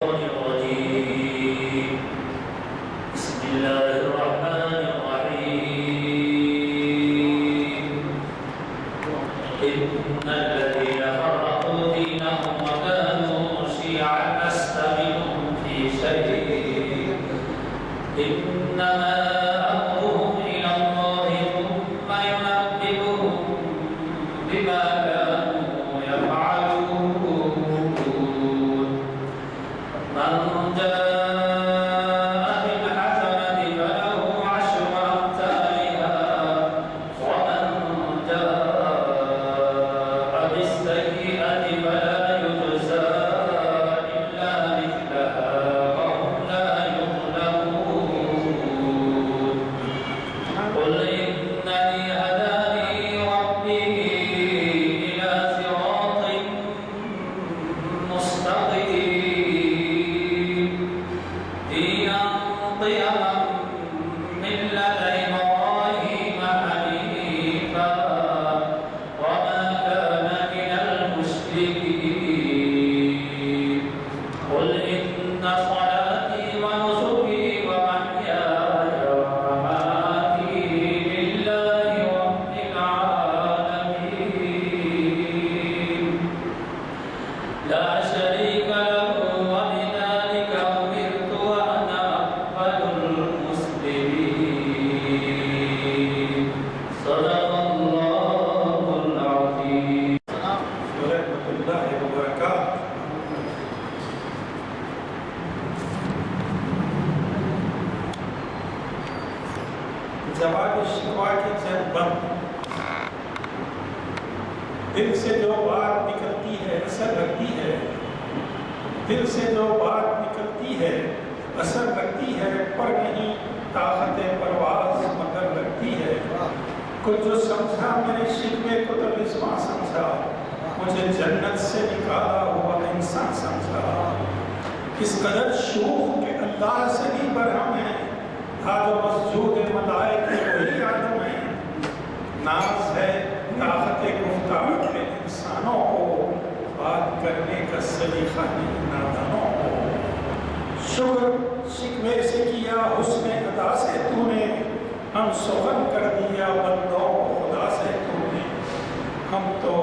الرجيم بسم الله الرحمن الرحيم إن الذين فرقوا دينهم وكانوا شيعا لست منهم في شيء إنما أمرهم إلى الله ثم ينبئهم بما كانوا يفعلون من جاء بالحسنة فله عشر أمثالها ومن جاء بالسيئة فلا يجزى إلا مثلها وهم لا يظلمون قل إنني هداني ربي إلى صراط مستقيم دينا قيما ملة إبراهيم حنيفا وما كان من المشركين قل إن صلاتي ونسكي ومحياي ومماتي لله رب العالمين لا شريك له وبذلك أمرت وأنا أول المسلمين صدق الله العظيم. ورحمۃ اللہ وبرکاتہ. جواب شکوہ کی چند بند. دل سے جو بات نکلتی ہے اثر رکھتی ہے. دل سے جو بات نکلتی ہے اثر رکھتی ہے پر نہیں طاقت پرواز مگر رکھتی ہے. کچھ جو سمجھا میرے شکوے کو تو رضواں سمجھا, مجھے جنت سے نکالا ہوا انسان سمجھا. اس قدر شوق کے اللہ سے بھی برہم ہے, آج مسجود ملائکہ وہی آدم ہے. ناز ہے طاقت گفتار کے انسانوں کو, بات کرنے کا سلیقہ نہیں نادانوں کو. شکر شکوے سے کیا حسن ادا سے تو نے, ہم سخن کر دیا بندوں خدا سے تو نے. ہم تو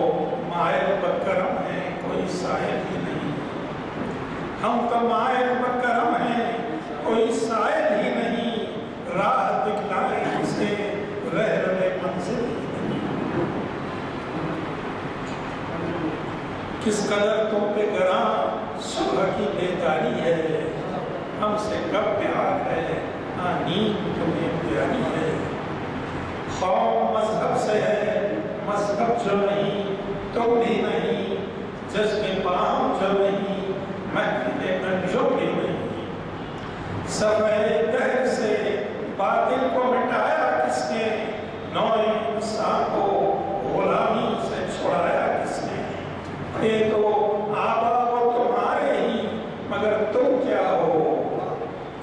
مائل بکرم ہیں کوئی سائل ہی نہیں. ہم تو مائل بکرم ہیں کوئی سائل ہی نہیں. راہ دکھلائے اسے رہ منزل ہی نہیں. کس قدر تم پہ گراں صبح کی بیداری ہے, ہم سے کب پیار ہے نیند تمہیں پیاری ہے. خوف مذہب سے ہے مذہب جو نہیں تو بھی نہیں, جذب پام جو نہیں محفل انجو بھی نہیں. صفحہ دہر سے باطل کو مٹایا کس نے, نو انسان کو غلامی سے چھڑایا کس نے. یہ تو آبا وہ تمہارے ہی مگر تم کیا ہو.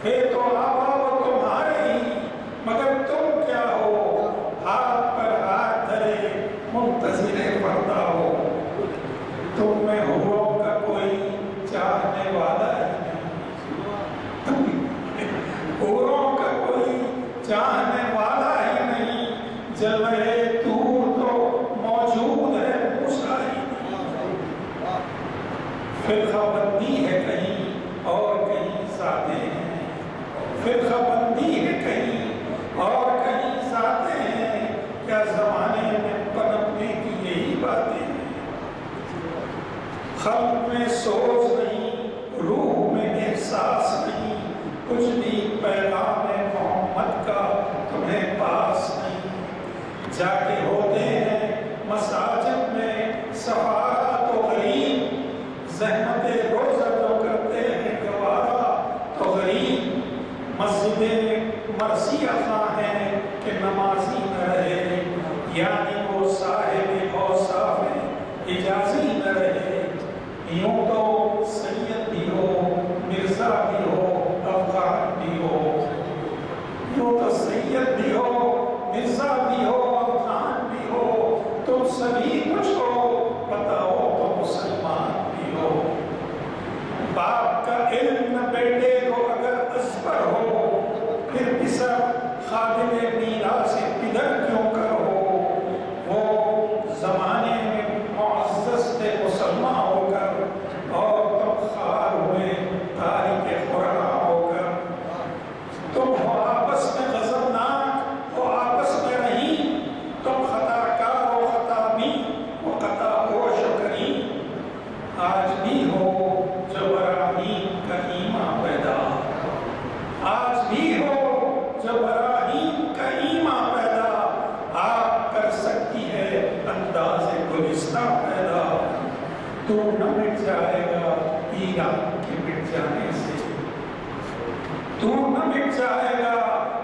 یہ تو آبا وہ تمہارے ہی مگر تم کیا ہو. ہاتھ پر ہاتھ دھرے منتظر پردہ ہو. تم میں حوروں کا کوئی چاہنے والا ہی نہیں. حوروں کا کوئی چاہنے والا ہی نہیں. جلوے طور تو موجود ہے موسیٰ ہی نہیں. فرقہ بندی ہے کہیں اور کہیں سادے ہیں. فرقہ بندی ہے کہیں اور کہیں سادے ہیں. کیا زمانے میں پنپنے کی یہی باتیں ہیں. خلق میں سوچ نہیں روح میں احساس نہیں. کچھ بھی پیغام محمد کا تمہیں پاس نہیں. جا کے ہوتے ہیں مساجد میں سفارہ تو غریب, زحمت روزہ جو کرتے ہیں گوارا تو غریب. مسجد مرثیہ خواہ ہیں کہ نمازی نہ رہے, یعنی وہ صاحب اوصاف اجازی نہ رہے. یوں تو سید بھی ہو مرزا بھی ہو افغان بھی ہو. یوں تو سید بھی ہو مرزا بھی ہو افغان بھی ہو. تم سبھی کچھ ہو بتاؤ تو مسلمان بھی ہو. باپ کا علم مٹ جائے گا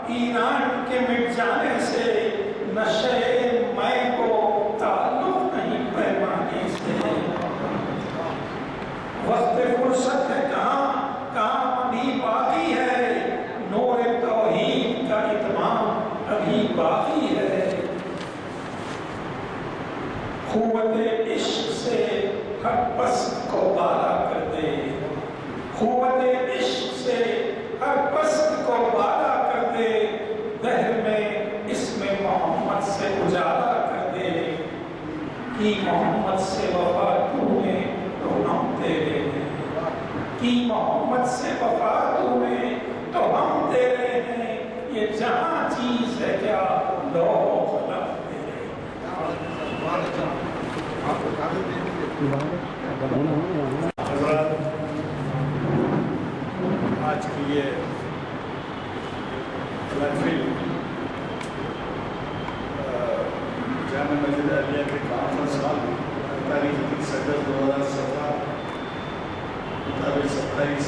ایران کے مٹ جانے سے، نشے میں کو تعلق نہیں پیمانے سے۔ وقت فرصت ہے کہاں، کام ابھی باقی ہے، نور توحید کا اتمام ابھی باقی ہے۔ قوت عشق سے ہر پست کو بالا کر دے، قوت عشق سے ہر پست کو بالا کر دے، دہر میں اسم محمد سے اجالا کر دے، کی محمد سے وفا تو نے تو ہم تیرے ہیں، کی محمد سے وفا تو نے تو ہم تیرے ہیں، یہ جہاں چیز ہے کیا لوح و قلم تیرے۔ حضرات، آج کی یہ محفل جامع مسجد عالیہ کے کانفرنس ہال میں تاریخ 30 اگست 2017 مطابق 27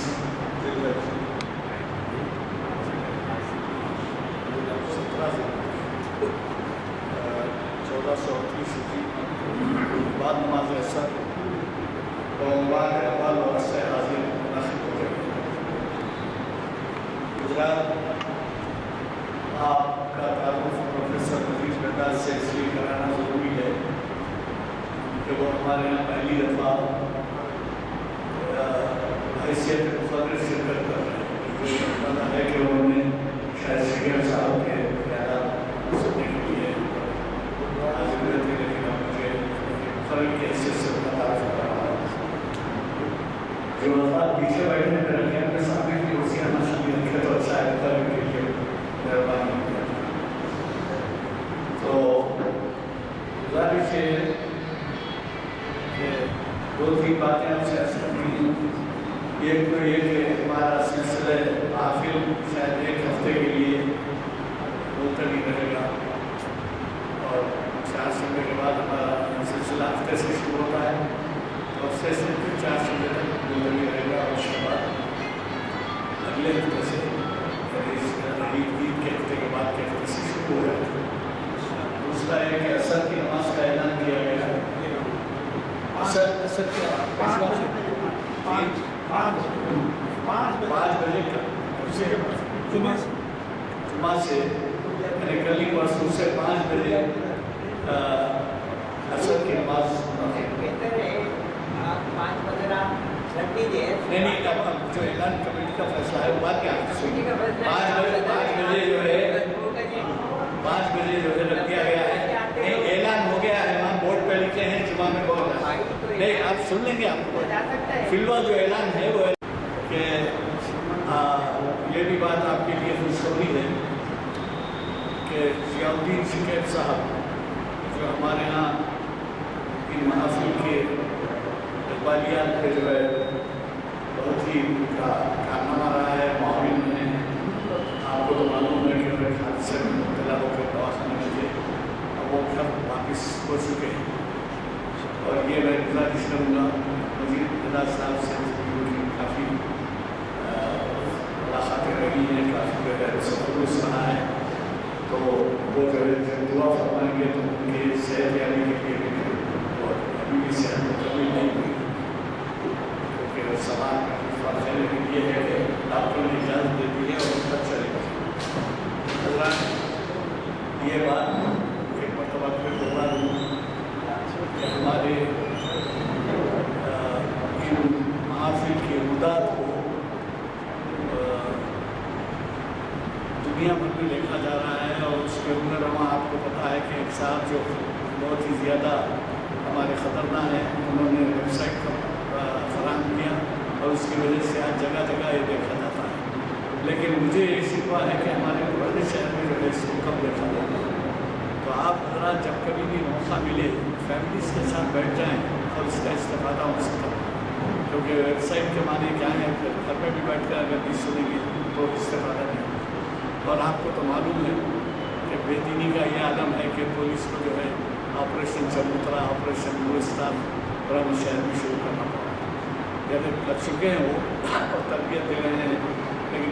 1438 بعد نماز عصر بعنوان احوال و عرصہ حاضر منعقد ہو گئے۔ گجرات آپ کا تعارف پروفیسر نذیر ڈڈا سے اس لیے کرانا ضروری ہے کہ وہ ہمارے یہاں پہلی دفعہ حیثیت مقرر شرکت کر رہے ہیں۔ مجھے پتہ ہے کہ انہوں نے شاید شکیل صاحب کے خیالات سننے کے لیے حاضر ہوئے تھے، لیکن اب مجھے مقرر کی حیثیت سے ان کا تعارف کرنا ہے۔ جو افراد پیچھے بیٹھے ہیں رکھے اپنے سامنے کی کرسیاں نہ خالی رکھے تو اچھا ہے، مقرر کے لیے مہربانی ہے۔ تو گزارش ہے کہ دو تین باتیں آپ سے عرض کرنی ہیں۔ ایک تو یہ کہ ہمارا سلسلہ محفل شاید ایک ہفتے کے لیے ملتوی رہے گا، اور 4 سنڈے کے بعد ہمارا سلسلہ ہفتے سے شروع ہوتا ہے، تو ہفتے سے 4 سنڈے تک ملتوی رہے گا، اور اس کے بعد اگلے ہفتے سے عید کے ہفتے کے بعد کے ہفتے سے شروع ہو جائے گا۔ دوسرا ہے کہ عصر کی نماز کا اعلان کیا گیا ہے۔ عصر کیا 5 بجے کا جمعہ سے یعنی کل ہی پرسوں سے 5 بجے عصر کی نماز نہیں اب جو اعلان کمیٹی کا فیصلہ ہے وہ بات کیا ہے، 5 بجے جو ہے 5 بجے جو ہے رکھ دیا گیا ہے، اعلان ہو گیا ہے، وہاں بورڈ پہ لکھے ہیں جمعہ میں بول رہا ہے، نہیں آپ سن لیں گے، آپ کو فی الوقت جو اعلان ہے وہ ہے کہ یہ بھی بات آپ کے لیے خوشخبری ہے کہ ضیاء الدین شکیب صاحب جو ہمارے ہاں ان محافل کے اقبالیات پہ جو ہے بہت ہی کارنامہ رہا ہے، معاون میں نے آپ کو تو معلوم ہے کہ وہ ایک حادثے میں مبتلا ہو کر دواخانے میں تھے، اب وہ گھر واپس ہو چکے ہیں، اور یہ میں گزارش کروں گا نذیر ڈڈا صاحب سے کافی ملاقاتیں رہی ہیں، کافی جو ہے سفرس رہا ہے، تو وہ جو ہے دعا فرمائیں گے تو ان کی صحت یابی کے لیے بھی، اور ابھی بھی صحت مکمل نہیں ہوئی کیونکہ سامان کا فرق ہے، لیکن یہ ہے کہ ڈاکٹر نے اجازت دے دی ہے اور ان تک چلے گا۔ حضرات، یہ بات ایک مرتبہ پھر دوبارہ دوں کہ ہمارے ان محافل کے امداد کو دنیا بھر میں دیکھا جا رہا ہے، اور اس کے اندر رواں آپ کو پتہ ہے کہ ایک صاحب جو بہت ہی زیادہ ہمارے خطرناک ہیں، انہوں نے ویب سائٹ فراہم کیا، اور اس کی وجہ سے آج جگہ جگہ یہ دیکھا جاتا ہے، لیکن مجھے یہ شکوہ ہے کہ ہمارے پرانے شہر میں جو ہے اس کو کم دیکھا جاتا ہے۔ تو آپ حضرات جب کبھی بھی موقع ملے فیملیز کے ساتھ بیٹھ جائیں اور اس کا استفادہ ہو سکتا ہے، کیونکہ ویب سائٹ کے معنی کیا ہے، گھر پہ بھی بیٹھ کر اگر نہیں سنیں گے تو استفادہ نہیں۔ اور آپ کو تو معلوم ہے کہ بے دینی کا یہ عالم ہے کہ پولیس کو جو ہے آپریشن چبوترا، آپریشن نورستان برہم شہر میں شروع کرنا پڑا، یعنی کر چکے ہیں وہ اور تربیت دے رہے ہیں، لیکن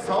100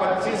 25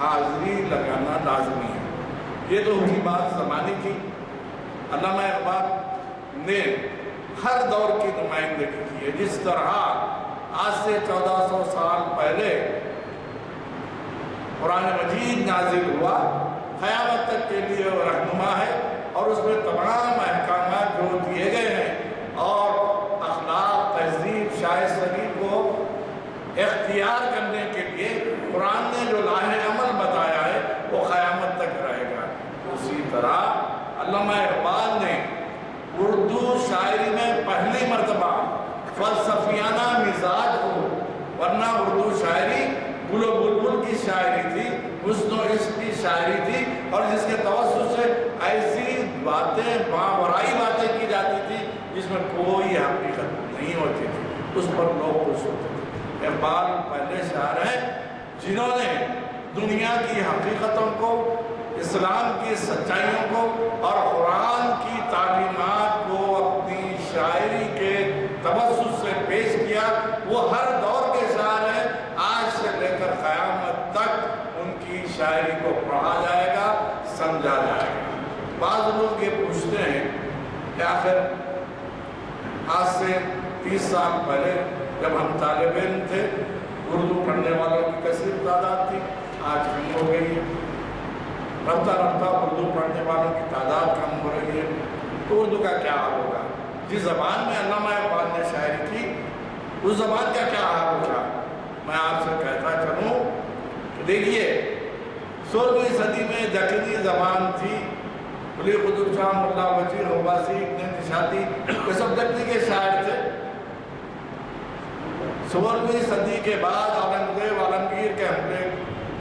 حاضری لگانا لازمی ہے۔ یہ تو اسی بات زمانی تھی۔ علامہ اقبال نے ہر دور کی نمائندگی کی ہے۔ جس طرح آج سے 1400 سال پہلے قرآن مجید نازل ہوا، قیامت تک کے لیے وہ رہنما ہے، اور اس میں تمام احکامات جو دیے گئے ہیں اور اخلاق، تہذیب، شائستگی کو اختیار کرنے کے لیے قرآن نے جو راہ عمل بتایا ہے وہ قیامت تک رہے گا۔ اسی طرح علامہ اقبال نے اردو شاعری میں پہلی مرتبہ فلسفیانہ مزاج کو، ورنہ اردو شاعری گل و بلبل کی شاعری تھی، حسن و عشق کی شاعری تھی، اور جس کے توسط سے ایسی باتیں ماورائی باتیں کی جاتی تھی جس میں کوئی حقیقت نہیں ہوتی تھی، اس پر لوگ خوش ہوتے تھے۔ اقبال پہلے شاعر ہیں جنہوں نے دنیا کی حقیقتوں کو، اسلام کی سچائیوں کو اور قرآن کی تعلیمات کو اپنی شاعری کے توسط سے پیش کیا۔ وہ ہر دور کے شاعر ہیں، آج سے لے کر قیامت تک ان کی شاعری کو پڑھا جائے گا، سمجھا جائے گا۔ بعض لوگ یہ پوچھتے ہیں کہ آخر آج سے 30 سال پہلے جب ہم طالب علم تھے، اردو پڑھنے والوں کی کثیر تعداد تھی، آج کم ہو گئی ہے۔ رفتہ رفتہ اردو پڑھنے والوں کی تعداد کم ہو رہی ہے، تو اردو کا کیا حال ہوگا؟ جس زبان میں علامہ اقبال نے شاعری کی، اس زبان کا کیا حال ہوگا؟ میں آپ سے کہتا چلوں کہ دیکھیے، 16ویں صدی میں دکنی زبان تھی۔ قلی قطب شاہ، ملا وزیر، عباسی، ابن نشاطی، یہ سب دکنی کے شاعر تھے۔ 16ویں صدی کے بعد اورنگزیب عالمگیر کے حملے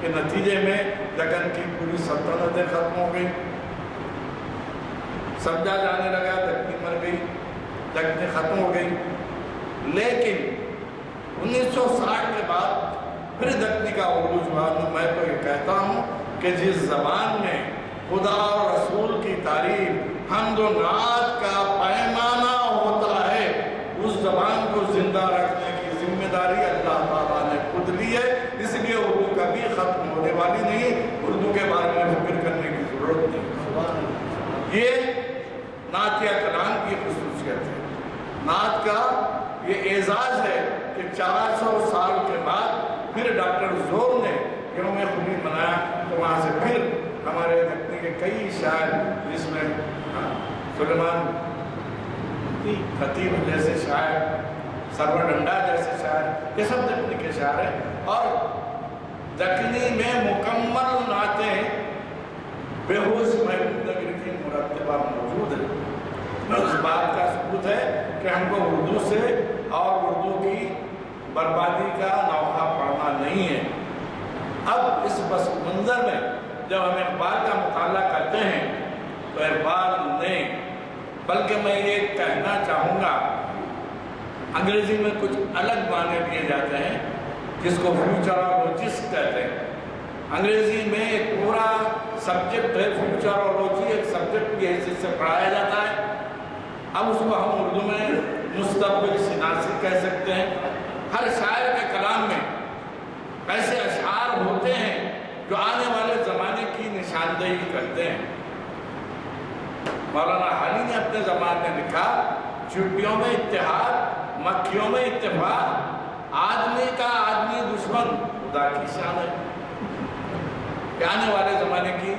کے نتیجے میں دکن کی پوری سلطنتیں ختم ہو گئی، سمجھا جانے لگا، دکنی مر گئی، دکنی ختم ہو گئی۔ لیکن 1960 کے بعد پھر دکنی کا عروج ہوا۔ میں تو یہ کہتا ہوں کہ جس زبان میں خدا اور رسول کی تعریف، حمد و نعت کا پیمانہ ہوتا ہے، اس زبان کو زندہ رکھنے کی ذمہ داری اللہ تعالیٰ نے خود لی ہے۔ اس لیے اردو کبھی ختم ہونے والی نہیں، اردو کے بارے میں فکر کرنے کی ضرورت نہیں۔ یہ نعتیہ کلام کی خصوصیت ہے۔ نعت کا یہ اعزاز ہے کہ 400 سال کے بعد پھر ڈاکٹر زور نے یوم خلی منایا، تو وہاں سے پھر ہمارے دکنی کے کئی شاعر، جس میں سلیمان خطیب جیسے شاعر، سرور ڈنڈا جیسے شاعر، یہ سب دکنی کے شاعر ہیں، اور دکنی میں مکمل نعتیں بے ہوش محبوب نگر کی مرتبہ موجود ہے۔ اس بات کا ثبوت ہے کہ ہم کو اردو سے اور اردو کی بربادی کا نوحہ پڑھنا نہیں ہے۔ اب اس پس منظر میں جب ہم اقبال کا مطالعہ کرتے ہیں تو اقبال نے، بلکہ میں یہ کہنا چاہوں گا، انگریزی میں کچھ الگ معنی دیے جاتے ہیں جس کو فیوچرولوجسٹ کہتے ہیں۔ انگریزی میں ایک پورا سبجیکٹ ہے فیوچرولوجی، ایک سبجیکٹ کی حیثیت سے پڑھایا جاتا ہے۔ اب اس کو ہم اردو میں مستقبل شناسی کہہ سکتے ہیں۔ ہر شاعر کے کلام میں ایسے اشعار ہوتے ہیں جو آنے والے زمانے کی نشاندہی کرتے ہیں۔ مولانا حالی نے اپنے زمانے میں لکھا، چٹیوں میں اتحاد، مکھیوں میں اتفاق، آدمی کا آدمی دشمن خدا کی شان ہے۔ کہ آنے والے زمانے کی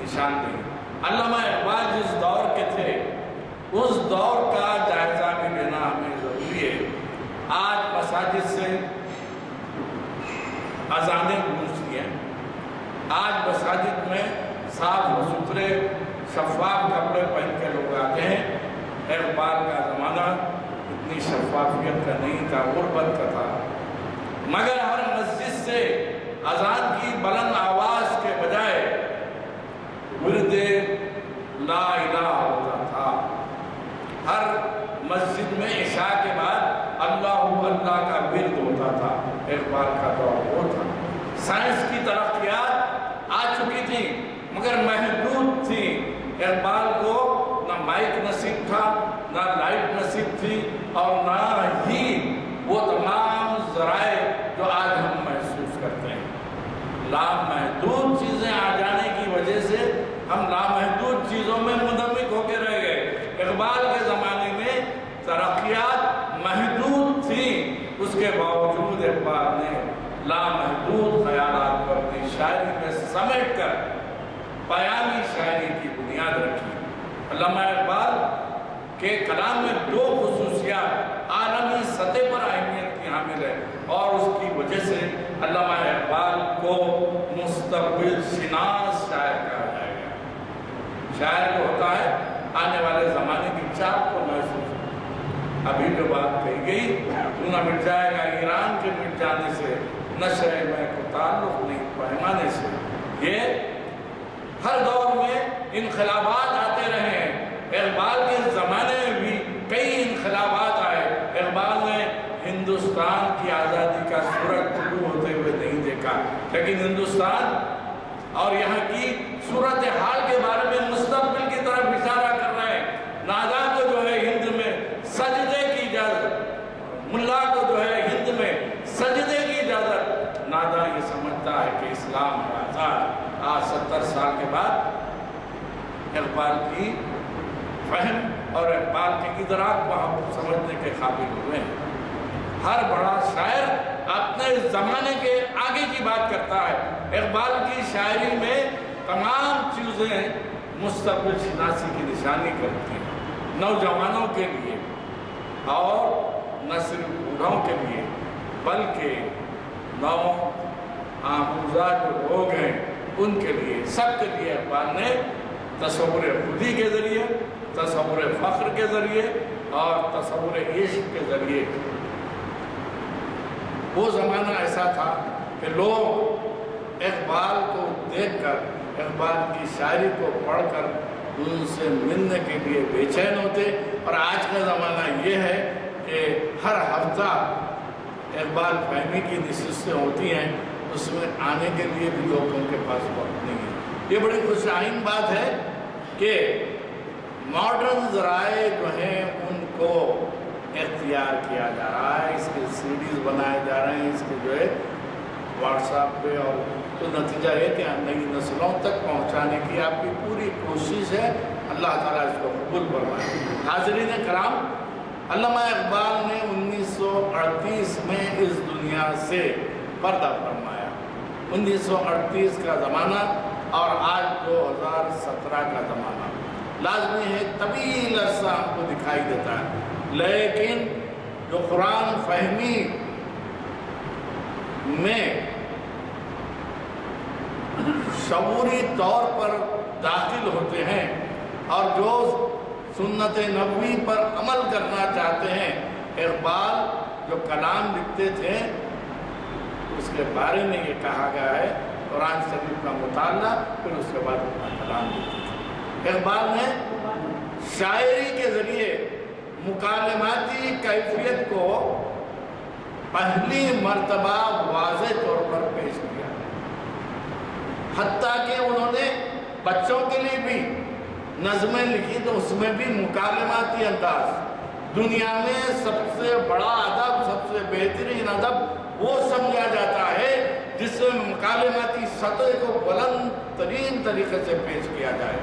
نشاندہی۔ علامہ اقبال جس دور کے تھے، اس دور کا جائزہ بھی لینا ہمیں ضروری ہے۔ آج مساجد سے اذانیں گونجتی ہیں، آج مساجد میں صاف و ستھرے شفاف کپڑے پہن کے لوگ آتے ہیں۔ اقبال کا زمانہ اتنی شفافیت کا نہیں تھا، غربت کا تھا، مگر ہر مسجد سے اذان کی بلند آواز کے بجائے ورد لا الہ ہوتا تھا۔ ہر مسجد میں عشاء کے بعد اللہ اللہ کا ورد ہوتا تھا۔ اقبال کا دور وہ تھا۔ سائنس کی ترقیات آ چکی تھی مگر محدود تھی۔ اقبال کو نہ مائک نصیب تھا، نہ لائٹ نصیب تھی، اور نہ ہی وہ تمام ذرائع جو آج ہم محسوس کرتے ہیں۔ لامحدود ہم لامحدود چیزوں میں منہمک ہو کے رہ گئے۔ اقبال کے زمانے میں ترقیات محدود تھیں، اس کے باوجود اقبال نے لامحدود خیالات کو اپنی شاعری میں سمیٹ کر پیامی شاعری کی بنیاد رکھی۔ علامہ اقبال کے کلام میں دو خصوصیات عالمی سطح پر اہمیت کی حامل ہے، اور اس کی وجہ سے علامہ اقبال کو مستقبل شناس شاعر کہا جائے گا۔ شاعر کو ہوتا ہے آنے والے زمانے کی چاپ کو محسوس۔ ابھی جو بات کہی گئی، تو نہ مٹ جائے گا ایران کے مٹ جانے سے، نشہ میں کو تعلق نہیں پیمانے سے۔ یہ ہر دور میں انقلابات آتے رہے ہیں۔ اقبال کے زمانے میں بھی کئی انقلابات آئے۔ اقبال نے ہندوستان کی آزادی کا سورج طلوع ہوتے ہوئے نہیں دیکھا، لیکن ہندوستان اور یہاں کی صورتحال کے بارے میں مستقبل کی طرف اشارہ کر رہے ہیں۔ نادا کو جو ہے ہند میں سجدے کی اجازت، ملا کو جو ہے ہند میں سجدے کی اجازت۔ نادا یہ سمجھتا ہے کہ اسلام کا آزاد۔ آج 70 سال کے بعد اقبال کی فہم اور اقبال کے ادراک کو ہم سمجھنے کے قابل ہوئے ہیں۔ ہر بڑا شاعر اپنے زمانے کے آگے کی بات کرتا ہے۔ اقبال کی شاعری میں تمام چیزیں مستقبل شناسی کی نشانی کرتی ہیں، نوجوانوں کے لیے اور نہ صرف بوڑھوں کے لیے، بلکہ نو آموزہ جو لوگ ہیں ان کے لیے، سب کے لیے اقبال نے تصور خودی کے ذریعے، تصور فخر کے ذریعے اور تصور عشق کے ذریعے۔ وہ زمانہ ایسا تھا کہ لوگ اقبال کو دیکھ کر، اقبال کی شاعری کو پڑھ کر ان سے ملنے کے لیے بے چین ہوتے، اور آج کا زمانہ یہ ہے کہ ہر ہفتہ اقبال فہمی کی نشستیں ہوتی ہیں، اس میں آنے کے لیے بھی لوگوں کے پاس وقت نہیں ہے۔ یہ بڑی خوشائن بات ہے کہ ماڈرن ذرائع جو ہیں ان کو اختیار کیا جا رہا ہے، اس کے سیڈیز بنائے جا رہے ہیں، اس کے جو ہے واٹس ایپ پہ، اور تو نتیجہ یہ کہ نئی نسلوں تک پہنچانے کی آپ کی پوری کوشش ہے۔ اللہ تعالیٰ اس کو قبول فرمائے۔ حاضرین کرام، علامہ اقبال نے 1938 میں اس دنیا سے پردہ فرمایا۔ 1938 کا زمانہ اور آج 2017 کا زمانہ لازمی ہے، طویل عرصہ ہم کو دکھائی دیتا ہے، لیکن جو قرآن فہمی میں شعوری طور پر داخل ہوتے ہیں اور جو سنت نبوی پر عمل کرنا چاہتے ہیں، اقبال جو کلام لکھتے تھے اس کے بارے میں یہ کہا گیا ہے، قرآن شریف کا مطالعہ، پھر اس کے بعد اپنا کلام لکھتے تھے۔ اقبال نے شاعری کے ذریعے مکالماتی کیفیت کو پہلی مرتبہ واضح طور پر پیش کیا، حتیٰ کہ انہوں نے بچوں کے لیے بھی نظمیں لکھی تو اس میں بھی مکالماتی انداز۔ دنیا میں سب سے بڑا ادب، سب سے بہترین ادب وہ سمجھا جاتا ہے جس میں مکالماتی سطح کو بلند ترین طریقے سے پیش کیا جائے،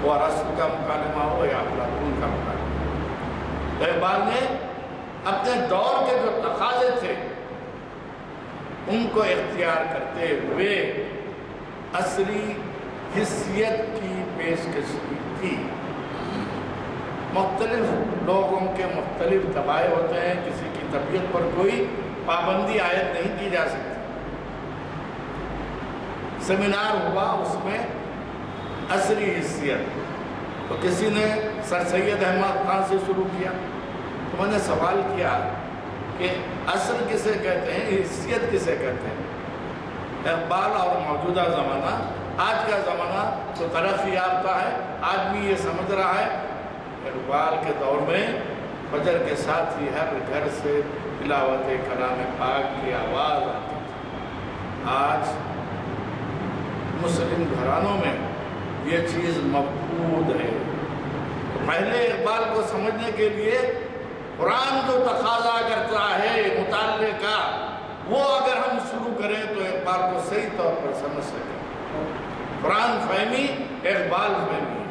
وہ ارسطو کا مکالمہ ہو یا افلاطون کا مکالمہ۔ اقبال نے اپنے دور کے جو تقاضے تھے ان کو اختیار کرتے ہوئے عصری حسیت کی پیشکش کی۔ مختلف لوگوں کے مختلف طبائع ہوتے ہیں، کسی کی طبیعت پر کوئی پابندی عائد نہیں کی جا سکتی۔ سیمینار ہوا، اس میں عصری حسیت، تو کسی نے سر سید احمد خان سے شروع کیا، تو میں نے سوال کیا کہ عصر کسے کہتے ہیں، حسیت کسے کہتے ہیں؟ اقبال اور موجودہ زمانہ، آج کا زمانہ تو ترقی یافتہ ہے، آدمی یہ سمجھ رہا ہے۔ اقبال کے دور میں فجر کے ساتھ ہی ہر گھر سے تلاوت کلام پاک کی آواز آتی تھی۔ آج مسلم گھرانوں میں یہ چیز مفقود ہے۔ پہلے اقبال کو سمجھنے کے لیے قرآن جو تقاضا کرتا ہے مطالعے کا، وہ اگر ہم شروع کریں تو اقبال کو صحیح طور پر سمجھ سکیں۔ قرآن فہمی اقبال فہمی،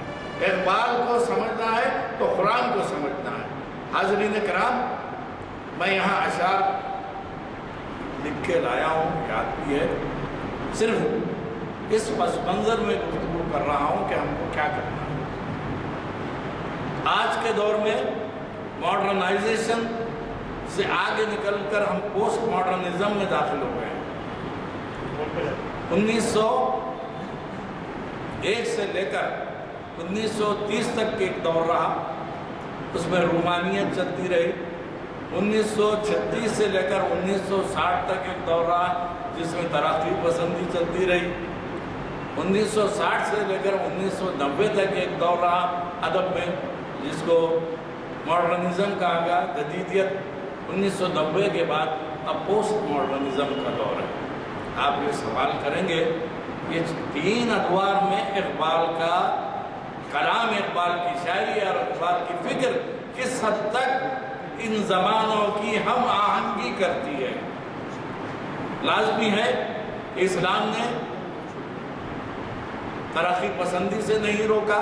اقبال کو سمجھنا ہے تو قرآن کو سمجھنا ہے۔ حاضرین کرام، میں یہاں اشعار لکھ کے لایا ہوں، یاد بھی ہے، صرف اس پس منظر میں گفتگو کر رہا ہوں کہ ہم کو کیا کرنا ہے۔ آج کے دور میں ماڈرنائزیشن سے آگے نکل کر ہم پوسٹ ماڈرنزم میں داخل ہو گئے ہیں۔ 1901 سے لے کر 1930 تک ایک دور رہا، اس میں رومانیت چلتی رہی۔ 1936 سے لے کر 1960 تک ایک دور رہا جس میں ترقی پسندی چلتی رہی۔ 1960 سے لے کر 1990 تک ایک دور رہا ادب میں جس کو ماڈرنزم کہا گیا، جدیدیت۔ 1990 کے بعد اب پوسٹ ماڈرنزم کا دور ہے۔ آپ یہ سوال کریں گے یہ 3 ادوار میں اقبال کا کلام، اقبال کی شاعری اور اقبال کی فکر کس حد تک ان زمانوں کی ہم آہنگی کرتی ہے؟ لازمی ہے کہ اسلام نے ترقی پسندی سے نہیں روکا۔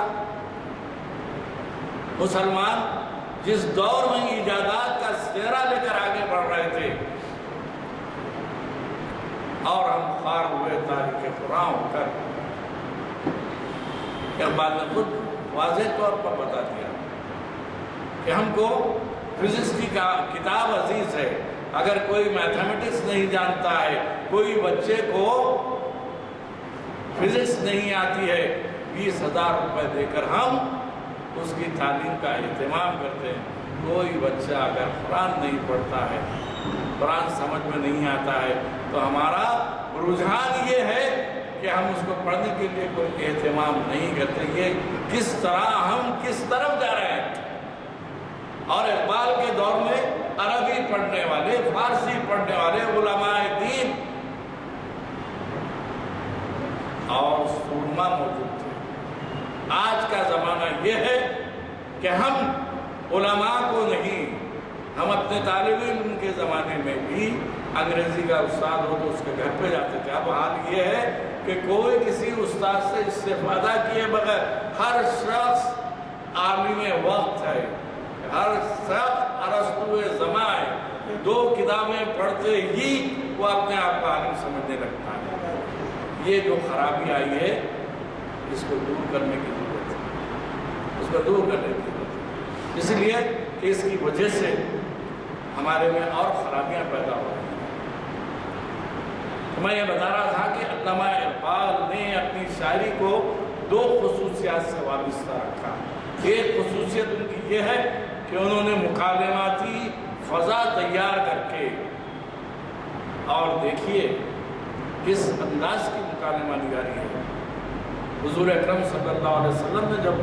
مسلمان جس دور میں ایجادات کا سہرا لے کر آگے بڑھ رہے تھے اور ہم خوار ہوئے تاریخ قرآن ہو کر، اقبال نے خود واضح طور پر بتا دیا کہ ہم کو فزکس کی کتاب عزیز ہے۔ اگر کوئی میتھمیٹکس نہیں جانتا ہے، کوئی بچے کو فزکس نہیں آتی ہے، 20,000 روپے دے کر ہم اس کی تعلیم کا اہتمام کرتے ہیں۔ کوئی بچہ اگر قرآن نہیں پڑھتا ہے، قرآن سمجھ میں نہیں آتا ہے، تو ہمارا رجحان یہ ہے کہ ہم اس کو پڑھنے کے لیے کوئی اہتمام نہیں کرتے۔ یہ کس طرح ہم کس طرف جا رہے ہیں؟ اور اقبال کے دور میں عربی پڑھنے والے، فارسی پڑھنے والے علماء دین اور سورما موجود تھے۔ آج کا زمانہ یہ ہے کہ ہم علماء کو نہیں، ہم اپنے طالب علم کے زمانے میں بھی انگریزی کا استاد ہو تو اس کے گھر پہ جاتے تھے۔ اب حال یہ ہے کہ کوئی کسی استاد سے استفادہ کیے بغیر ہر شخص عالم وقت ہے، ہر شخص ارسطو زماں ہے۔ 2 کتابیں پڑھتے ہی وہ اپنے آپ کو عالم سمجھنے لگتا ہے۔ یہ جو خرابی آئی ہے اس کو دور کرنے کی ضرورت ہے، اس کو دور کرنے کی ضرورت ہے، اس لیے کہ اس کی وجہ سے ہمارے میں اور خرابیاں پیدا ہو رہی ہیں۔ تو میں یہ بتا رہا تھا کہ علامہ اقبال نے اپنی شاعری کو 2 خصوصیات سے وابستہ رکھا۔ ایک خصوصیت ان کی یہ ہے کہ انہوں نے مکالماتی فضا تیار کر کے، اور دیکھیے کس انداز کی مکالمہ نگاری ہے۔ حضور اکرم صلی اللہ علیہ وسلم نے جب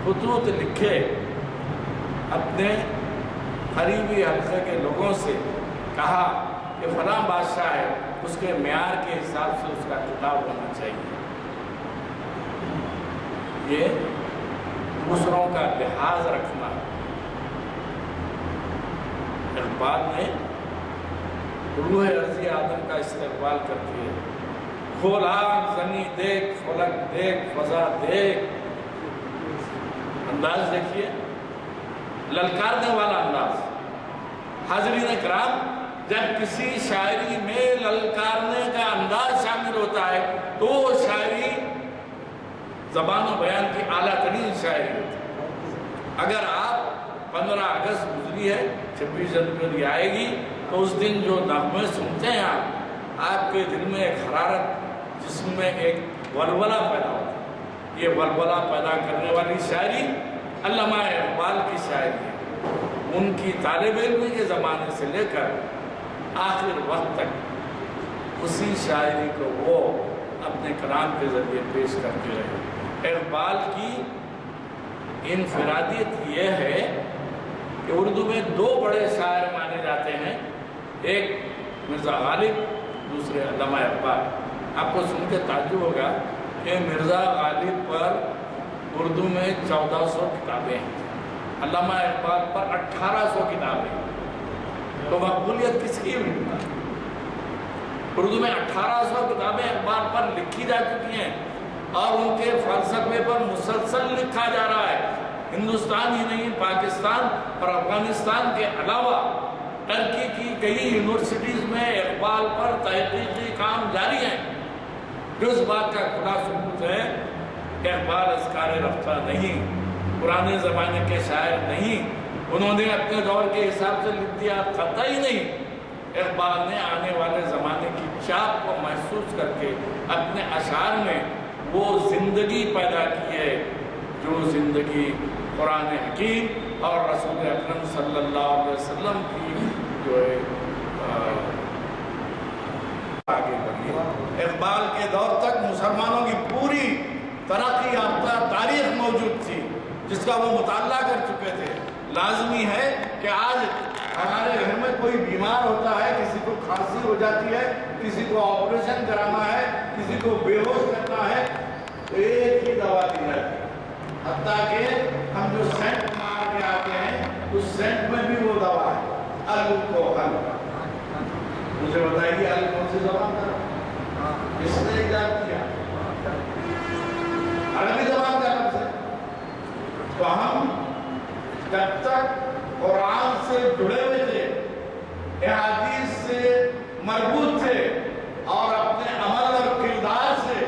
خطوط لکھے اپنے قریبی حلقے کے لوگوں سے، کہا کہ فلاں بادشاہ ہے، اس کے معیار کے حساب سے اس کا خطاب ہونا چاہیے۔ یہ دوسروں کا لحاظ رکھنا۔ اقبال نے روح ارضی آدم کا استقبال کرتی ہے۔ کھولا زمیں دیکھ، فلک دیکھ، فضا دیکھ، انداز دیکھیے، للکارنے والا انداز۔ حاضرین کرام، جب کسی شاعری میں للکارنے کا انداز شامل ہوتا ہے تو وہ شاعری زبان و بیان کی اعلیٰ ترین شاعری ہوتی ہے۔ اگر آپ 15 اگست گزری ہے، 26 جنوری آئے گی، تو اس دن جو نغمے سنتے ہیں آپ کے دل میں ایک حرارت، جسم میں ایک ولولہ پیدا ہوتا ہے۔ یہ ولولہ پیدا کرنے والی شاعری علامہ اقبال کی شاعری ہے۔ ان کی طالب علمی کے زمانے سے لے کر آخر وقت تک اسی شاعری کو وہ اپنے کلام کے ذریعے پیش کرتے رہے۔ اقبال کی انفرادیت یہ ہے کہ اردو میں 2 بڑے شاعر مانے جاتے ہیں، ایک مرزا غالب، دوسرے علامہ اقبال۔ آپ کو سن کے تعجب ہوگا کہ مرزا غالب پر اردو میں 1400 کتابیں ہیں، علامہ اقبال پر 1800 کتابیں۔ تو مقبولیت کس کی ہوئی؟ اردو میں 1800 کتابیں اقبال پر لکھی جا چکی ہیں اور ان کے فلسفے پر مسلسل لکھا جا رہا ہے۔ ہندوستان ہی نہیں، پاکستان اور افغانستان کے علاوہ ترکی کی کئی یونیورسٹیز میں اقبال پر تحقیقی کام جاری ہیں، جو اس بات کا کھلا ثبوت ہے کہ اقبال اذکار رفتہ نہیں، پرانے زمانے کے شاعر نہیں، انہوں نے اپنے دور کے حساب سے لکھ دیا، قطعی نہیں۔ اقبال نے آنے والے زمانے کی چاپ کو محسوس کر کے اپنے اشعار میں وہ زندگی پیدا کی ہے جو زندگی قرآن حکیم اور رسول اکرم صلی اللہ علیہ وسلم کی جو ہے آگے بڑھی ہے۔ اقبال کے دور تک مسلمانوں کی پوری ترقی یافتہ تاریخ موجود تھی جس کا وہ مطالعہ کر چکے تھے۔ لازمی ہے کہ آج ہمارے گھر میں کوئی بیمار ہوتا ہے، کسی کو کھانسی ہو جاتی ہے، کسی کو آپریشن کرانا ہے، کسی کو بے ہوش کرنا ہے، تو ایک ہی دوا دی جاتی ہے۔ حتیٰ کہ ہم جو سینٹ مار کے آتے ہیں اس سینٹ میں بھی وہ دوا ہے، الکحل۔ مجھے بتائیے ال کون سی زبان کا اس نے ایجاد کیا؟ عربی زبان کا لفظ ہے۔ تو ہم جب تک قرآن سے جڑے ہوئے تھے، احادیث سے مربوط تھے اور اپنے عمل اور کردار سے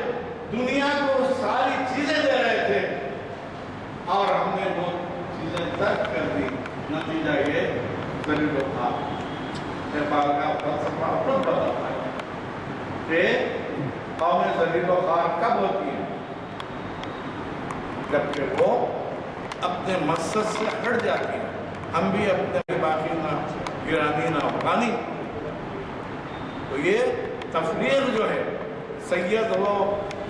دنیا کو ساری چیزیں دے رہے تھے اور ہم نے وہ چیزیں ترک کر دی، نتیجہ یہ ذلیل و خوار۔ اقبال کا فلسفہ خود بتاتا ہے کہ قومیں ذلیل و خوار کب ہوتی ہیں؟ جبکہ وہ اپنے مقصد سے ہٹ جاتی ہیں۔ ہم بھی اپنے باقی نہ ایرانی نہ افغانی، تو یہ تفریق جو ہے سید ہو،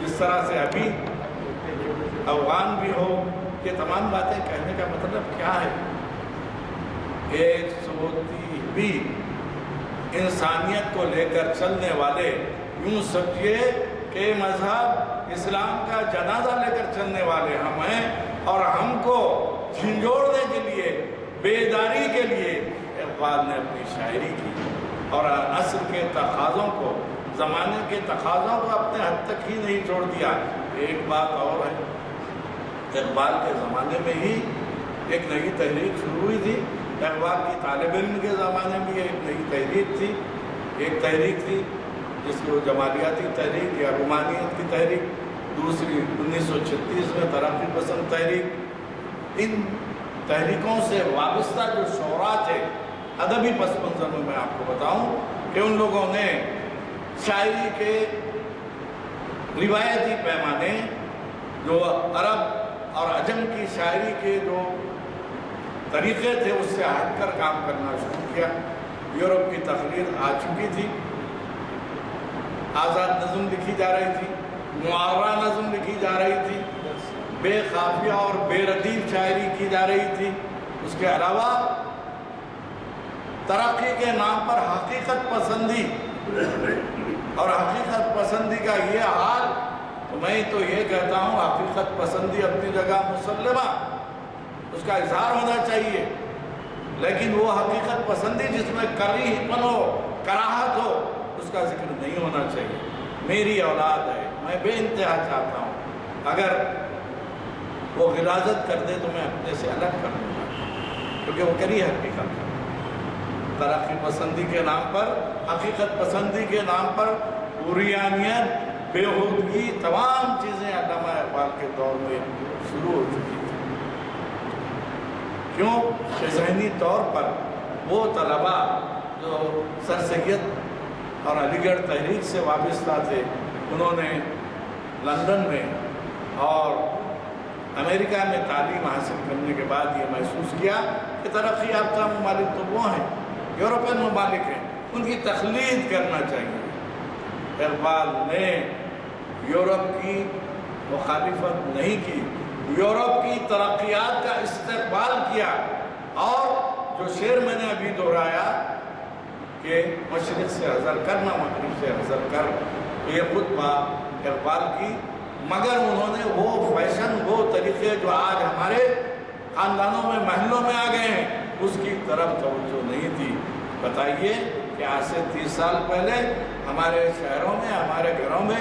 جس طرح سے ابھی افغان بھی ہو، یہ تمام باتیں کہنے کا مطلب کیا ہے؟ ایک سوتی بھی انسانیت کو لے کر چلنے والے، یوں سمجھیے کہ مذہب اسلام کا جنازہ لے کر چلنے والے ہم ہیں، اور ہم کو جھنجھوڑنے کے لیے، بیداری کے لیے اقبال نے اپنی شاعری کی اور عصر کے تقاضوں کو، زمانے کے تقاضوں کو اپنے حد تک ہی نہیں چھوڑ دیا۔ ایک بات اور ہے، اقبال کے زمانے میں ہی ایک نئی تحریک شروع ہوئی تھی۔ اقبال کی طالب علم کے زمانے میں ایک نئی تحریک تھی، ایک تحریک تھی جس کو جمالیاتی تحریک یا رومانیت کی تحریک، دوسری 1936 میں ترقی پسند تحریک۔ ان تحریکوں سے وابستہ جو شعراء تھے، ادبی پس منظر میں آپ کو بتاؤں کہ ان لوگوں نے شاعری کے روایتی پیمانے جو عرب اور عجم کی شاعری کے جو طریقے تھے اس سے ہٹ کر کام کرنا شروع کیا۔ یورپ کی تقریر آ چکی تھی، آزاد نظم لکھی جا رہی تھی، معاورہ نظم لکھی جا رہی تھی، بے قافیہ اور بے ردیف شاعری کی جا رہی تھی۔ اس کے علاوہ ترقی کے نام پر حقیقت پسندی اور حقیقت پسندی کا یہ حال، تو میں تو یہ کہتا ہوں حقیقت پسندی اپنی جگہ مسلمہ، اس کا اظہار ہونا چاہیے، لیکن وہ حقیقت پسندی جس میں کریہ پن ہو، کراہت ہو، اس کا ذکر نہیں ہونا چاہیے۔ میری اولاد ہے، میں بے انتہا چاہتا ہوں اگر وہ غلاظت کر دے تو میں اپنے سے الگ کر دوں گا، کیونکہ وہ کری حقیقت۔ ترقی پسندی کے نام پر، حقیقت پسندی کے نام پر عریانیت، بےہودگی، تمام چیزیں علامہ اقبال کے دور میں شروع ہو چکی تھی۔ کیوں کہ ذہنی طور پر وہ طلباء جو سر سید اور علی گڑھ تحریک سے وابستہ تھے، انہوں نے لندن میں اور امریکہ میں تعلیم حاصل کرنے کے بعد یہ محسوس کیا کہ ترقی یافتہ ممالک تو وہ ہیں، یورپین ممالک ہیں، ان کی تقلید کرنا چاہیے۔ اقبال نے یورپ کی مخالفت نہیں کی، یورپ کی ترقیات کا استقبال کیا، اور جو شعر میں نے ابھی دہرایا کہ مشرق سے حذر کرنا، مغرب سے حذر کر، یہ خطبہ اقبال کی، مگر انہوں نے وہ فیشن، وہ طریقے جو آج ہمارے خاندانوں میں، محلوں میں آ گئے ہیں، اس کی طرف توجہ نہیں تھی۔ بتائیے کہ آج سے 30 سال پہلے ہمارے شہروں میں، ہمارے گھروں میں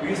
20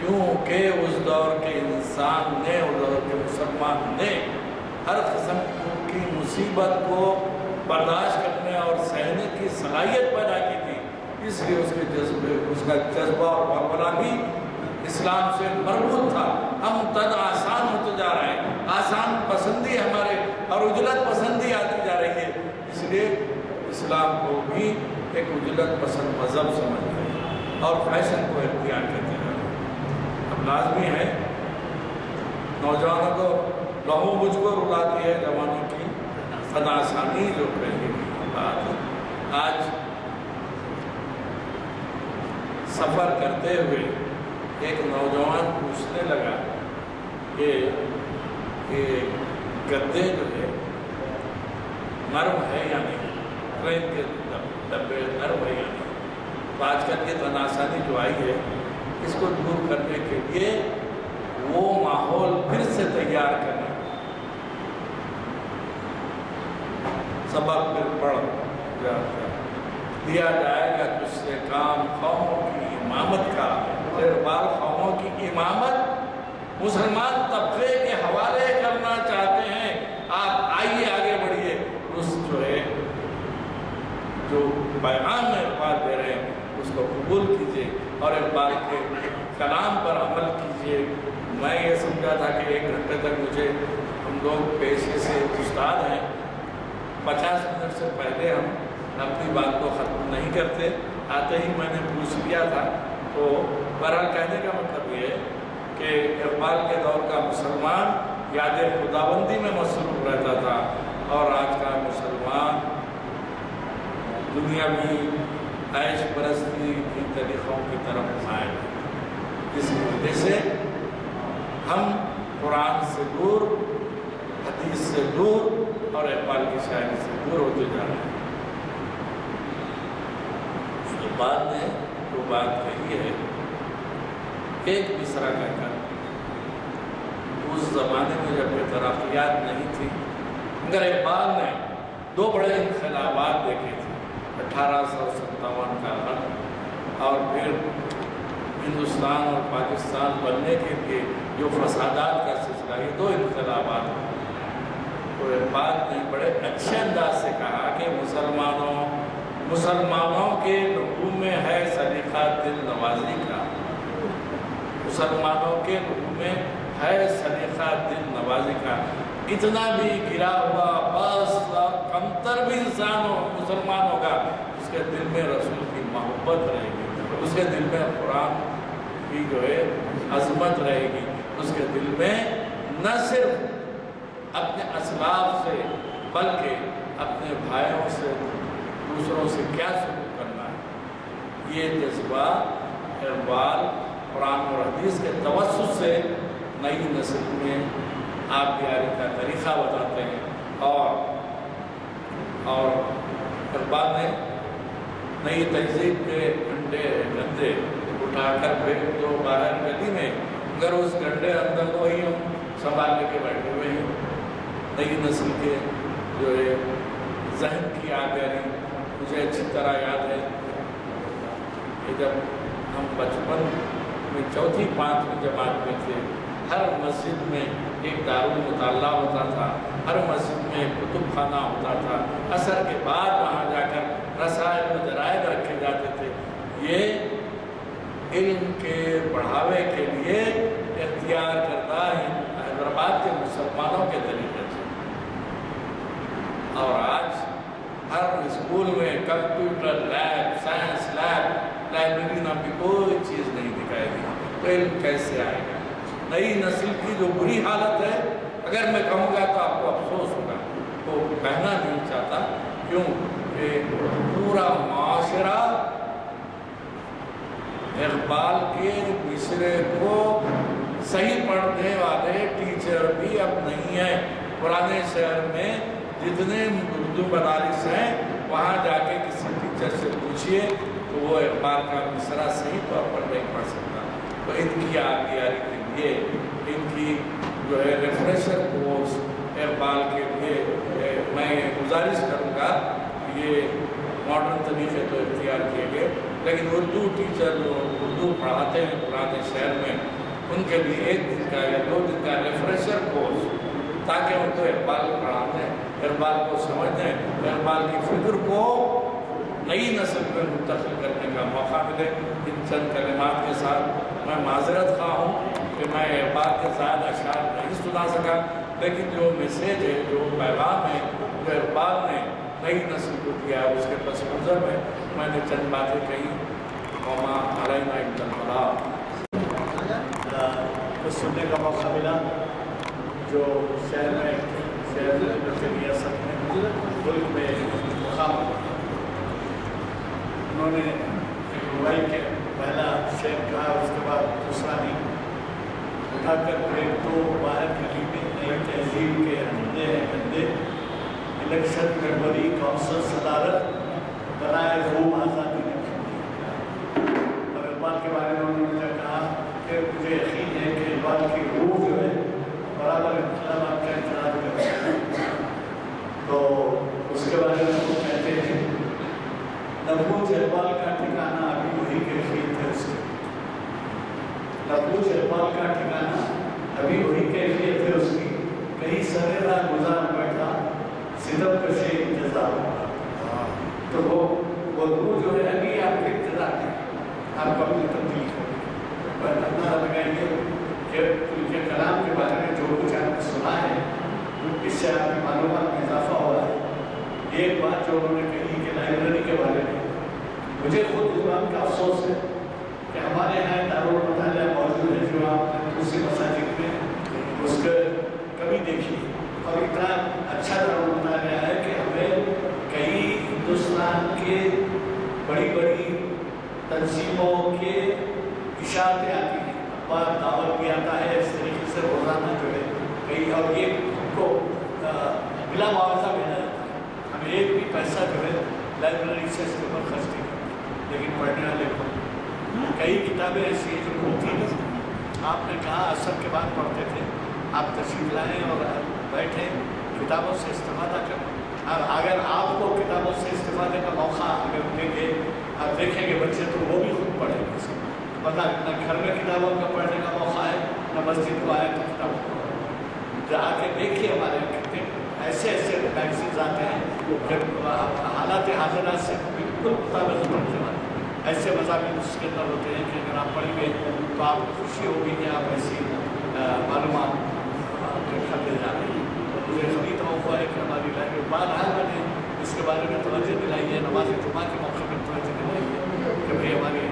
کیونکہ اس دور کے انسان نے، اس دور کے مسلمان نے ہر قسم کی مصیبت کو برداشت کرنے اور سہنے کی صلاحیت پیدا کی تھی، اس لیے اس کا جذبہ اور ولولہ بھی اسلام سے مربوط تھا۔ ہم تن آسان ہوتے جا رہے ہیں، آسان پسندی ہمارے اور اجلت پسندی آتی جا رہی ہے، اس لیے اسلام کو بھی ایک اجلت پسند مذہب سمجھ رہے ہیں اور فیشن کو اختیار کرتے ہیں۔ اب لازمی ہے نوجوانوں کو لہو مجھ کو رلاتی ہے جوانوں کی فداثانی جو پہلے بات۔ آج سفر کرتے ہوئے ایک نوجوان پوچھنے لگا کہ گدے جو ہے نرم ہے یا نہیں، ٹرین کے ڈبے نرم ہے یا نہیں۔ تو آج کل کی تناسانی جو آئی ہے، اس کو دور کرنے کے لیے وہ ماحول پھر سے تیار کرنا، سبق پھر پڑھ دیا جائے گا تجھ سے کام قوموں کی امامت کا، اقبال قوموں کی امامت مسلمان طبقے کے حوالے کرنا چاہتے ہیں، آپ آئیے آگے بڑھیے، اس جو ہے جو پیغام میں اقبال دے رہے ہیں اس کو قبول کیجئے اور اقبال کے کلام پر عمل کیجئے۔ میں یہ سمجھا تھا کہ 1 گھنٹے تک مجھے، ہم لوگ پیشے سے استاد ہیں، 50 منٹ سے پہلے ہم اپنی بات کو ختم نہیں کرتے، آتے ہی میں نے پوچھ لیا تھا۔ تو بہرحال کہنے کا مطلب یہ ہے کہ اقبال کے دور کا مسلمان یاد خداوندی میں مصروف رہتا تھا، اور آج کا مسلمان دنیاوی عیش پرستی کی طریقوں کی طرف مائل ہے، جس کی وجہ سے ہم قرآن سے دور، حدیث سے دور اور اقبال کی شاعری سے دور ہوتے جا رہے ہیں۔ اقبال نے جو بات کہی ہے، ایک مصرع کہہ کر، اس زمانے میں جب یہ ترقیات نہیں تھی، مگر اقبال نے 2 بڑے انقلابات دیکھے تھے، 1857 کا غرب اور پھر ہندوستان اور پاکستان بننے کے لیے جو فسادات کا سلسلہ، یہ 2 انقلابات۔ تو اقبال نے بڑے اچھے انداز سے کہا کہ مسلمانوں کے لہو میں ہے سلیقہ دل نوازی کا، مسلمانوں کے لہو میں ہے سلیقہ دل نوازی کا، کتنا بھی گرا ہوا بس کمتر بھی انسان ہو، مسلمان ہوگا، اس کے دل میں رسول کی محبت رہے گی، اس کے دل میں قرآن کی جو ہے عظمت رہے گی، اس کے دل میں نہ صرف اپنے اسلاف سے بلکہ اپنے بھائیوں سے، دوسروں سے کیا سلوک کرنا ہے، یہ جذبہ اقبال قرآن اور حدیث کے توسط سے نئی نسل میں آپ یاری کا طریقہ بتاتے ہیں۔ اور اقبال نے نئی تہذیب کے گندے اٹھا کر پھینک دو باہر گلی میں، مگر اس گڈھے اندر کو ہی ہم سنبھالنے کے بیٹھے ہوئے ہیں۔ نئی نسل کے جو ہے ذہن کی آگاہی مجھے اچھی طرح یاد ہے کہ جب ہم بچپن میں 4تھی 5ویں جماعت میں تھے، ہر مسجد میں ایک دارالمطالعہ ہوتا تھا، ہر مسجد میں کتب خانہ ہوتا تھا، عصر کے بعد وہاں جا کر رسائل و جرائد رکھے جاتے تھے۔ یہ علم کے بڑھاوے کے لیے اختیار کردہ حیدرآباد کے مسلمانوں کے طریقے سے، اور آج ہر اسکول میں computer lab, science lab, library نام کی کوئی چیز نہیں دکھائی دی، تو علم کیسے آئے گا؟ نئی نسل کی جو بری حالت ہے، اگر میں کہوں گا تو آپ کو افسوس ہوگا، تو کہنا نہیں چاہتا، کیوں کہ پورا معاشرہ اقبال کے مصرے کو صحیح پڑھنے والے ٹیچر بھی اب نہیں ہیں۔ پرانے شہر میں جتنے اردو مدارس ہیں، وہاں جا کے کسی ٹیچر سے پوچھئے تو وہ اقبال کا مصرع صحیح طور پر نہیں پڑھ سکتا۔ تو ان کی آگیاری کے لیے، ان کی جو ہے ریفریشر کورس اقبال کے لیے میں گزارش کروں گا، یہ ماڈرن طریقے تو اختیار کیے گئے، لیکن اردو ٹیچر جو اردو پڑھاتے ہیں پرانے شہر میں، ان کے لیے 1 دن کا یا 2 دن کا ریفریشر کورس، تاکہ ان کو اقبال پڑھا دیں، اقبال کو سمجھ دیں، اقبال کی فکر کو نئی نسل میں منتقل کرنے کا موقع ملے۔ ان چند کلمات کے ساتھ میں معذرت خواہ ہوں کہ میں اقبال کے زائد اشعار نہیں سنا سکا، لیکن جو میسیج ہے، جو پیغام ہے، جو اقبال نے نئی نسل کو دیا ہے، اس کے پس منظر میں نے چند باتیں کہی۔ وما علینا الا البلاغ۔ کچھ سننے کا موقع ملا جو شہر میں ریاست میں ملک میں مقام، انہوں نے موبائل کے پہلا شعر کہا، اس کے بعد دوسرا نہیں، اٹھا کر پھینک تو باہر گلی میں نئی تہذیب کے اندھے ہیں گندے، الیکشن میں بڑی کونسل صدارت بنائے روم آزادی نے۔ اور اقبال کے بارے میں انہوں نے کہا کہ مجھے یقین ہے کہ اقبال کی روح جو ہے برابر انقلاب کا انتظار کرتا ہے۔ تو اس کے بارے میں وہ کہتے ہیں، نبوت اقبال کا ٹھکانہ ابھی وہی کیفیت ہے اس کی، نبوت اقبال کا ٹھکانہ ابھی وہی کیفیت ہے اس کی، کہیں سرے راہ گزار بیٹھا ستم کشے انتظار۔ تو وہ روح جو ہے ابھی آپ کے انتظار ہے، آپ کو اپنی تبدیل کریں۔ پر اندازہ لگائیے کہ ان کے کلام کے بارے میں جو کچھ آپ نے سنا ہے، اس سے آپ کی معلومات میں اضافہ ہوا ہے۔ ایک بات جو انہوں نے کہی کہ لائبریری کے بارے میں، مجھے خود اس بات کا افسوس ہے کہ ہمارے یہاں دارالمطالعہ موجود ہے جو آپ نے دوسری مساجد میں اس کے کبھی دیکھی، اور اتنا اچھا دارالمطالعہ ہے کہ ہمیں کئی ہندوستان کے بڑی بڑی تنظیموں کے اشاعتیں آتی ہیں، اخبار دعوت بھی آتا ہے، اس طریقے سے روزانہ جو ہے کئی، اور یہ ہم کو بلا معاوضہ ملا جاتا ہے، ہمیں ایک بھی پیسہ جو ہے لائبریری سے اس کے اوپر خرچ نہیں کرتے، لیکن پڑھنے والے کو کئی کتابیں ایسی ہیں جو ہوتی نہیں۔ آپ نے کہا عصر کے بعد پڑھتے تھے، آپ تشریف لائیں اور بیٹھیں، کتابوں سے استفادہ کریں، اور اگر آپ کو کتابوں سے استفادے کا موقع اگر ملیں گے، آپ دیکھیں گے بچے تو وہ بھی خود پڑھیں گے، پتہ نہ گھر میں کتابوں کا پڑھنے کا موقع ہے، نہ مسجد کو آئے تو کتابوں کو آ کے دیکھیے ہمارے کتنے ایسے میگزینز آتے ہیں جب حالات حاضرات سے بالکل مطابق پڑھنے والے ایسے مضامین اس کے اندر ہوتے ہیں کہ اگر آپ پڑھیں گے تو آپ کو خوشی ہوگی کہ آپ ایسی معلومات گھر لے جا رہے ہیں۔ مجھے کبھی توقع ہے کہ ہماری لائبریری بہرحال میں نے اس کے بارے میں توجہ دلائی ہے، نماز جمعہ کے موقع پر توجہ دلائی ہے کہ بھائی ہمارے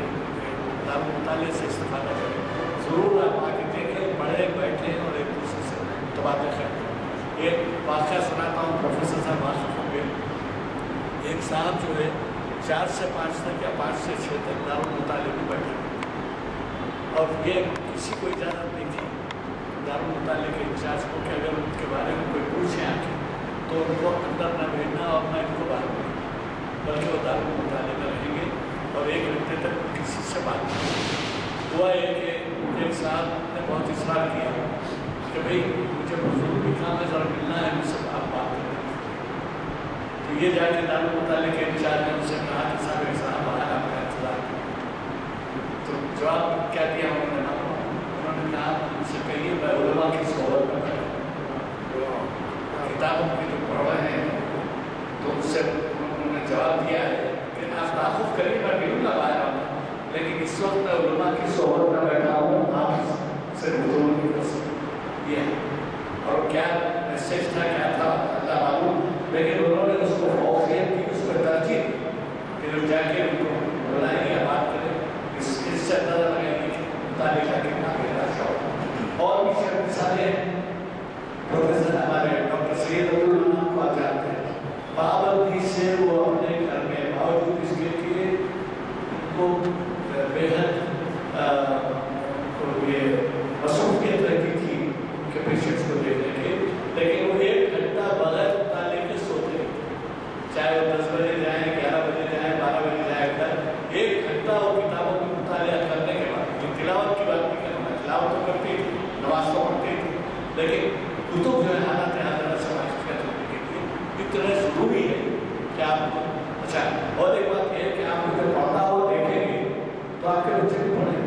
دارالمطالعے سے استفادہ کریں، ضرور آپ آ کے دیکھیں، پڑھیں، بیٹھیں اور ایک دوسرے سے تبادلہ کریں۔ ایک واقعہ سناتا ہوں، پروفیسر صاحب واقف ہوں گے، ایک صاحب جو ہے 4 سے 5 تک یا 5 سے 6 تک دارالمطالعے میں بیٹھے، اور یہ کسی کو اجازت نہیں تھی دارالمطالعے کے انچارج کو کہ اگر ان کے بارے میں کوئی پوچھے آ کے تو ان کو اندر نہ بھیجنا اور نہ ان کو باہر بھیجنا، بلکہ وہ دارالمطالعے میں رہیں گے اور 1 گھنٹے تک کسی سے بات نہیں۔ ہوا یہ کہ ایک صاحب نے بہت اصرار کیا کہ بھئی مجھے ضروری کام ہے، ذرا ملنا ہے مجھ سے، آپ بات کریں۔ تو یہ جا کے دارالمطالعے کے انچارج نے ان سے کہا کہ صاحب باہر آپ کا انتظار کریں۔ تو جواب کیا دیا انہوں نے کہا ان سے کہیے میں علماء کی صحبت میں بیٹھا ہوں، کتابوں کی جو پڑھ رہے ہیں، تو ان سے انہوں نے جواب دیا ہے کہ آپ تعاقب کریے، میں ملوں گا باہر آؤں گا، لیکن اس وقت میں علماء کی صحبت میں بیٹھا ہوں، آپ سے گفتگو نہیں کر سکتے۔ یہ اور کیا میسیج تھا، کیا تھا اللہ معلوم، لیکن انہوں نے اس کو فوقیت کی، اس کو ترجیح دی کہ لوگ جا کے ان کو بلائیں یا بات کریں، اس سے اندازہ لگائیں گے مطالعے کا کتنا گہرا شوق۔ اور بھی شعر مثالیں پروفیسر ہمارے ڈاکٹر سید عبدالرحمان کو جانتے ہیں، پابندی سے وہ اپنے گھر میں باوجود اس کے کہ ان کو بے حد یہ مصروفیت رہتی تھی ان کے پیشنٹس کو دیکھنے کے، لیکن وہ 1 گھنٹہ بغیر مطالعے کے سوتے ہیں، چاہے وہ 10 بجے جائیں، 11 بجے جائیں، 12 بجے جائیں گھر، 1 گھنٹہ وہ کتابوں کا مطالعہ کرنے کے بعد، یہ تلاوت کی بات نہیں کرنا، تلاوت تو کرتی تھی، نماز تو پڑھتی تھی، لیکن کتب جو ہے حالات حاضرات سے واقفیت ہونے کے لیے اتنا ضروری ہے کہ آپ کو اچھا۔ اور ایک بات یہ ہے کہ آپ کو جو پڑھتا ہو دیکھیں گے تو آپ کے بچے بھی پڑھیں،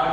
8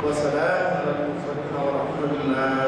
وسلام على المرسلين والحمد لله